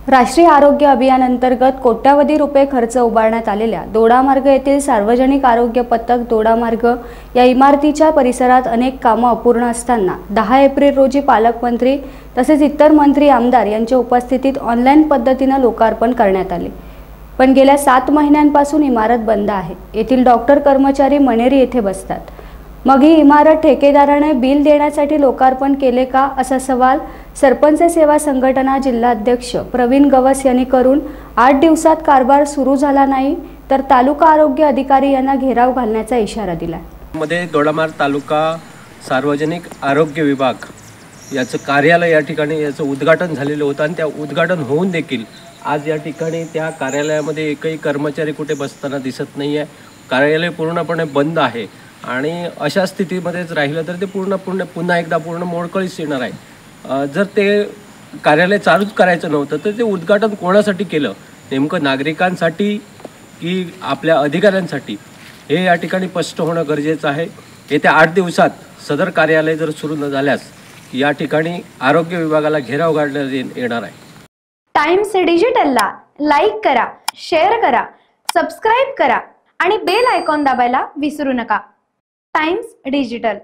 राष्ट्रीय आरोग्य अभियानांतर्गत कोट्यावधी रुपये खर्च उभारण्यात आलेल्या दोडामार्ग येथील सार्वजनिक आरोग्य पथक दोडामार्ग या इमारतीच्या परिसरात अनेक कामं अपूर्ण असताना 10 एप्रिल रोजी पालकमंत्री तसेच इतर मंत्री आमदार यांच्या उपस्थितीत ऑनलाईन पद्धतीने लोकार्पण करण्यात आले। पण गेल्या 7 महिन्यांपासून इमारत बंद आहे। येथील डॉक्टर कर्मचारी मणेरी येथे बसतात। मग ही इमारत ठेकेदाराने बिल देण्यासाठी लोकार्पण केले का असा सवाल सरपंच सेवा संघटना जिल्हाध्यक्ष प्रवीण गवस यांनी करून 8 दिवसात कारभार सुरू झाला नाही तर तालुका आरोग्य अधिकारी यांना घेराव घालण्याचा इशारा दिला। मध्ये दोडामार्ग तालुका सार्वजनिक आरोग्य विभाग याचं कार्यालय या ठिकाणी याचं उद्घाटन झालेलं होतं आणि त्या उद्घाटन होऊन देखील आज या ठिकाणी त्या कार्यालयामध्ये एकही कर्मचारी कुठे बसताना दिसत नाही आहे। कार्यालय पूर्णपणे बंद आहे आणि अशा स्थितीमध्येच राहिलं तर ते पुन्हा एकदा पूर्ण मोडकळीस येणार आहे। जर ते कार्यालय चालूच करायचं नव्हतं तर ते उद्घाटन कोणासाठी केलं, नेमकं नागरिकांसाठी की आपल्या अधिकाऱ्यांसाठी, हे या ठिकाणी स्पष्ट होणं गरजेचं आहे। येत्या 8 दिवसात सदर कार्यालय जर सुरू न झाल्यास या ठिकाणी आरोग्य विभागाला घेराव घालण्यात येणार आहे। टाइम्स डिजिटलला लाईक करा, शेअर करा, सबस्क्राइब करा आणि बेल आयकॉन दाबायला विसरू नका। Times digital.